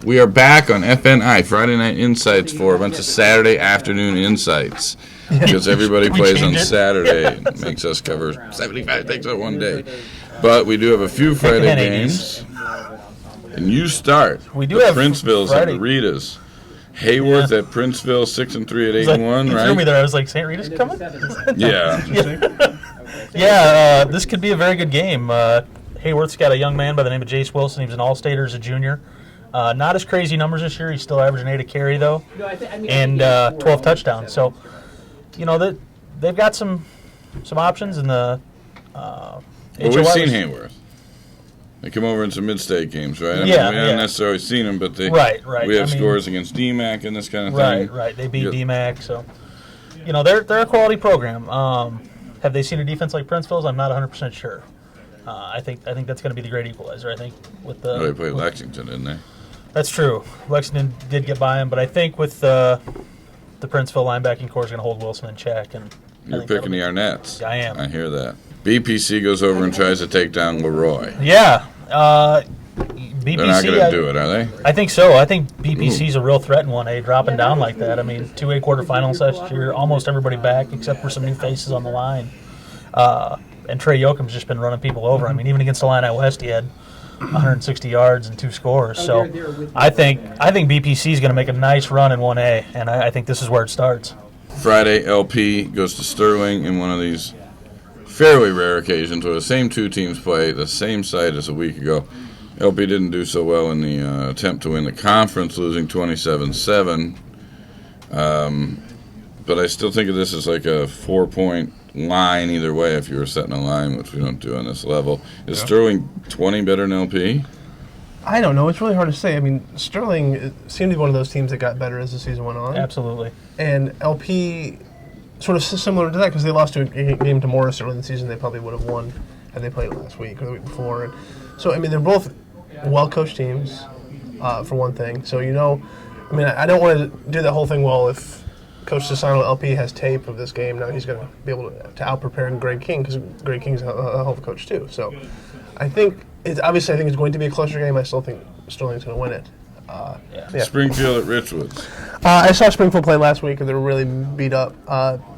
We are back on FNI, Friday Night Insights, for a bunch of Saturday afternoon insights. Because everybody plays on Saturday. It makes us cover 75 things on one day. But we do have a few Friday games. And you start. We do the have Princeville's Friday. at Rita's. Hayworth at Princeville, 6-3 at 8-1, you right? threw me there. I was like, St. Rita's coming? Yeah. This could be a very good game. Hayworth's got a young man by the name of Jace Wilson. He was an All-Stater as a junior. Not as crazy numbers this year. He's still averaging 8 a carry, though, and 12 touchdowns. So, they've got some options in the Well, we've seen Hayworth. They come over in some mid-state games, right? We haven't necessarily seen them, but right. We have scores against DMAC and this kind of thing. Right. They beat DMAC, so they're a quality program. Have they seen a defense like Princeville's? I'm not 100% sure. I think that's going to be the great equalizer. I think with the they played Lexington, didn't they? That's true. Lexington did get by him, but I think with the Princeville linebacking core is going to hold Wilson in check. And you're picking the Arnett's. I am. I hear that. BPC goes over and tries to take down Leroy. Yeah. BPC, they're not going to do it, are they? I think so. I think BPC's a real threat in 1A, dropping down like that. I mean, 2A quarterfinals last year, almost everybody back except for some new faces on the line. And Trey Yoakum's just been running people over. I mean, even against Illini West, he had 160 yards and 2 scores. So I think BPC is going to make a nice run in 1A, and I think this is where it starts. Friday, LP goes to Sterling in one of these fairly rare occasions where the same two teams play the same site as a week ago. LP didn't do so well in the attempt to win the conference, losing 27-7. But I still think of this as like a 4-point line either way if you were setting a line, which we don't do on this level. Is Sterling 20 better than LP? I don't know. It's really hard to say. I mean, Sterling seemed to be one of those teams that got better as the season went on. Absolutely. And LP, sort of similar to that, because they lost a game to Morris early in the season. They probably would have won had they played last week or the week before. And so, I mean, they're both well-coached teams, for one thing. So, I don't want to do that whole thing, well, if Coach Sassano LP has tape of this game, now he's going to be able to out-prepare Greg King, because Greg King's a hell of a coach, too. So, I think it's going to be a closer game. I still think Sterling's going to win it. Springfield at Richwoods. I saw Springfield play last week, and they were really beat up.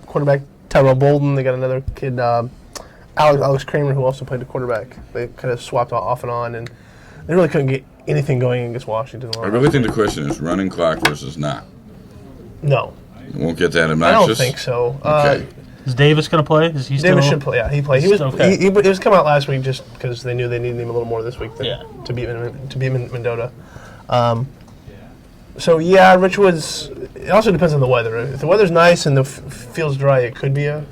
Quarterback Tyrell Bolden. They got another kid, Alex Kramer, who also played the quarterback. They kind of swapped off and on, and they really couldn't get anything going against Washington. I really think the question is running clock versus not. No. You won't get that obnoxious? I don't think so. Okay. Is Davis going to play? Is he Davis should play. Yeah, he played. He was okay. he was coming out last week just because they knew they needed him a little more this week to beat Mendota. Richwoods. It also depends on the weather. If the weather's nice and the field's dry, it could be a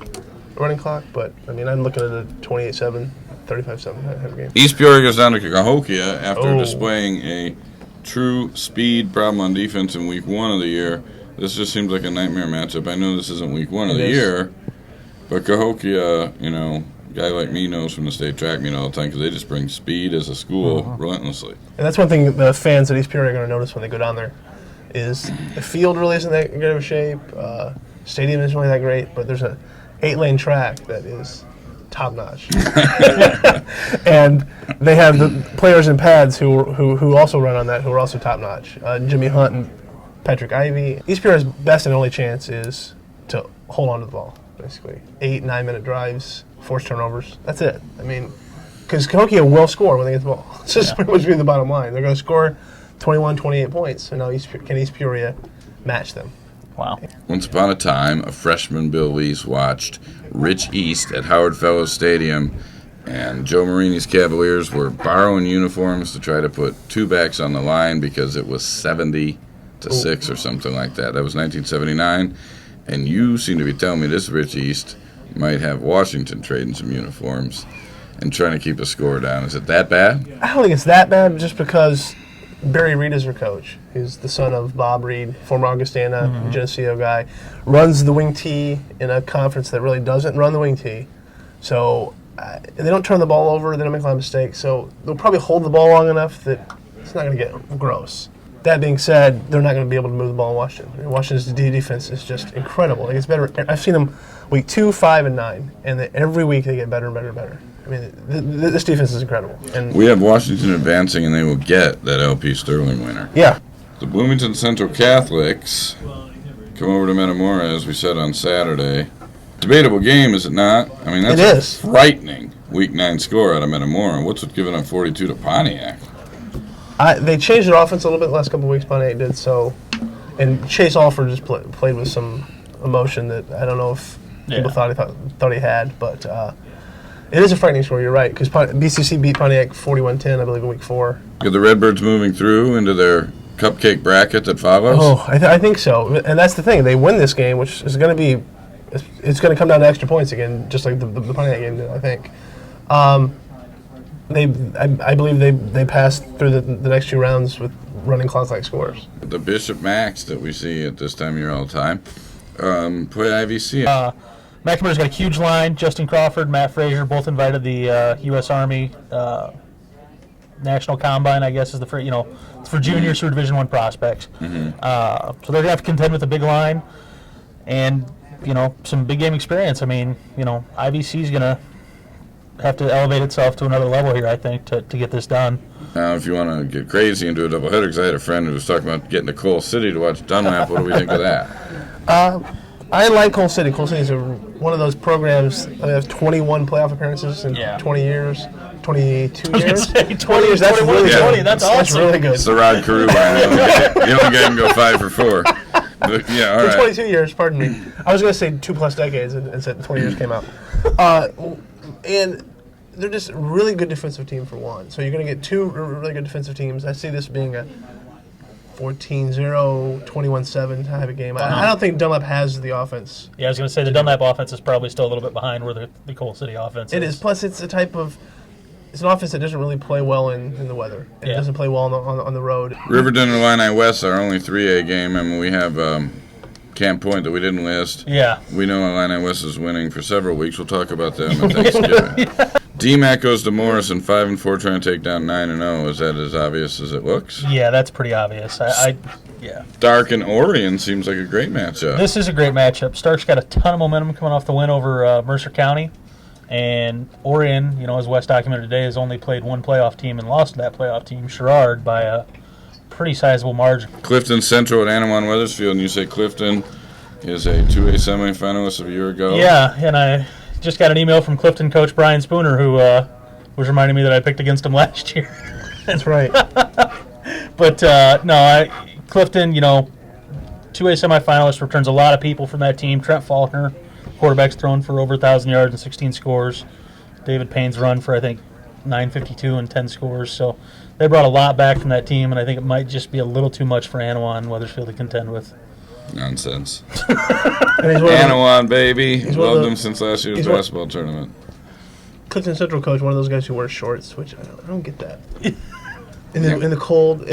running clock. But I mean, I'm looking at a 28-7, 35-7 type of game. East Peoria goes down to Cahokia after displaying a true speed problem on defense in week 1 of the year. This just seems like a nightmare matchup. I know this isn't week 1 of the year, but Cahokia, a guy like me knows from the state track meet all the time because they just bring speed as a school relentlessly. And that's one thing the fans at East Peoria are going to notice when they go down there is the field really isn't that good of a shape. Stadium isn't really that great, but there's an 8-lane track that is top-notch. And they have the players in pads who also run on that, who are also top-notch. Jimmy Hunt and Patrick Ivey. East Peoria's best and only chance is to hold on to the ball, basically. 8-9-minute drives, forced turnovers. That's it. I mean, because Cahokia will score when they get the ball. It's just pretty much the bottom line. They're going to score 21, 28 points. So now can East Peoria match them? Wow. Once upon a time, a freshman Bill Liesse watched Rich East at Howard Fellows Stadium, and Joe Marini's Cavaliers were borrowing uniforms to try to put 2 backs on the line because it was 70-6 or something like that. That was 1979, and you seem to be telling me this Rich East might have Washington trading some uniforms and trying to keep a score down. Is it that bad? I don't think it's that bad, just because Barry Reed is their coach. He's the son of Bob Reed, former Augustana, Geneseo guy, runs the wing tee in a conference that really doesn't run the wing tee. So they don't turn the ball over, they don't make a lot of mistakes, so they'll probably hold the ball long enough that it's not going to get gross. That being said, they're not going to be able to move the ball in Washington. Washington's defense is just incredible. It gets better. I've seen them week 2, 5, and 9, and every week they get better and better and better. I mean, this defense is incredible. And We have Washington advancing, and they will get that LP Sterling winner. yeah, The Bloomington Central Catholics come over to Metamora, as we said on Saturday. Debatable game, is it not? I mean, that's It a is. frightening Week 9 score out of Metamora. What's with giving up 42 to Pontiac? they changed their offense a little bit the last couple of weeks. Pontiac did so, and Chase Alford just played with some emotion that I don't know if people thought he had, but it is a frightening score. You're right, because BCC beat Pontiac 41-10, I believe, in Week 4. Are the Redbirds moving through into their cupcake bracket that follows? Oh, I think so, and that's the thing. They win this game, which is going to be, it's going to come down to extra points again, just like the Pontiac game did, I think. I believe they passed through the next 2 rounds with running clock-like scores. The Bishop Max that we see at this time of year all the time. Play IVC. McNamara's got a huge line. Justin Crawford, Matt Frazier, both invited the U.S. Army National Combine, I guess is it's for juniors who are Division I prospects. So they're going to have to contend with a big line and, some big game experience. I mean, IVC is going to have to elevate itself to another level here, I think, to get this done. Now, if you want to get crazy and do a doubleheader, because I had a friend who was talking about getting to Coal City to watch Dunlap, what do we think of that? I like Coal City. Coal City is one of those programs that have 21 playoff appearances in 20 years. 22 years? 20 years, that's really good. 20, that's awesome. That's really good. It's the Rod Carew line. You don't get him go 5 for 4. But, yeah, all right. 22 years, pardon me. I was going to say 2+ decades and said 20 years came out. And they're just a really good defensive team for one. So you're going to get 2 really good defensive teams. I see this being a 14-0, 21-7 type of game. I don't think Dunlap has the offense. Yeah, I was going to say the Dunlap offense is probably still a little bit behind where the Coal City offense is. It is. Plus, it's an offense that doesn't really play well in the weather. It doesn't play well on the road. Riverton and Illini West are only 3A game. I mean, we have Camp Point that we didn't list. Yeah. We know Illini West is winning for several weeks. We'll talk about them at Thanksgiving. DMAC goes to Morrison, 5-4, trying to take down 9-0. Is that as obvious as it looks? Yeah, that's pretty obvious. Yeah. Stark and Orion seems like a great matchup. This is a great matchup. Stark's got a ton of momentum coming off the win over Mercer County. And Orion, as Wes documented today, has only played one playoff team and lost to that playoff team, Sherrard, by a pretty sizable margin. Clifton Central at Anawan Weathersfield, and you say Clifton is a 2A semifinalist of a year ago? Yeah, and I just got an email from Clifton coach Brian Spooner, who was reminding me that I picked against him last year. That's right. But, Clifton, 2A semifinalist, returns a lot of people from that team. Trent Faulkner, quarterback's thrown for over 1,000 yards and 16 scores. David Payne's run for, I think, 952 and 10 scores. So they brought a lot back from that team, and I think it might just be a little too much for Anawan Weathersfield to contend with. Nonsense. Anawan, baby. Loved him since last year's basketball tournament. Clifton Central coach, one of those guys who wears shorts, which I don't get that. In the cold.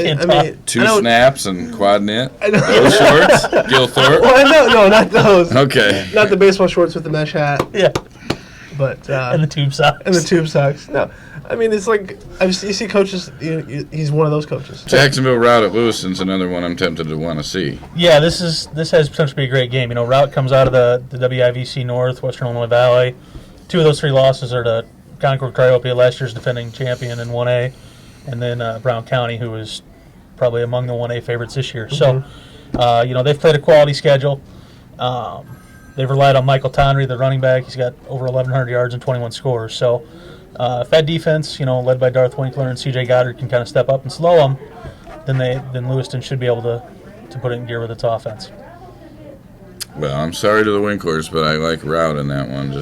Two snaps and quad knit. Those shorts? Gilthorpe? Well, no, not those. Okay. Not the baseball shorts with the mesh hat. Yeah. But and the tube socks. And the tube socks. No. I mean, it's like, you see coaches, he's one of those coaches. Jacksonville Route at Lewiston's another one I'm tempted to want to see. Yeah, this has potential to be a great game. Route comes out of the WIVC North, Western Illinois Valley. 2 of those 3 losses are to Concord Cryopia, last year's defending champion in 1A, and then Brown County, who is probably among the 1A favorites this year. Mm-hmm. So, they've played a quality schedule. They've relied on Michael Tonry, the running back. He's got over 1,100 yards and 21 scores. So, if that defense, led by Darth Winkler and C.J. Goddard, can kind of step up and slow them, then Lewiston should be able to put it in gear with its offense. Well, I'm sorry to the Winklers, but I like Route in that one.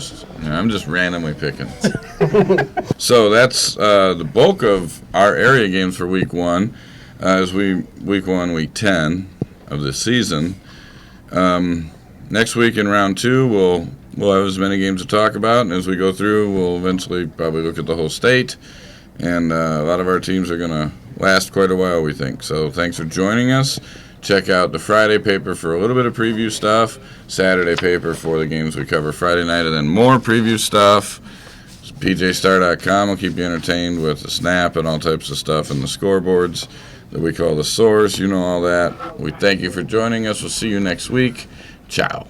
I'm just randomly picking. So that's the bulk of our area games for Week 1. Week 1, Week 10 of this season. Next week in Round 2, we'll have as many games to talk about, and as we go through, we'll eventually probably look at the whole state. And a lot of our teams are going to last quite a while, we think. So thanks for joining us. Check out the Friday paper for a little bit of preview stuff, Saturday paper for the games we cover Friday night, and then more preview stuff. PJStar.com will keep you entertained with the snap and all types of stuff and the scoreboards that we call the source. You know all that. We thank you for joining us. We'll see you next week. Ciao.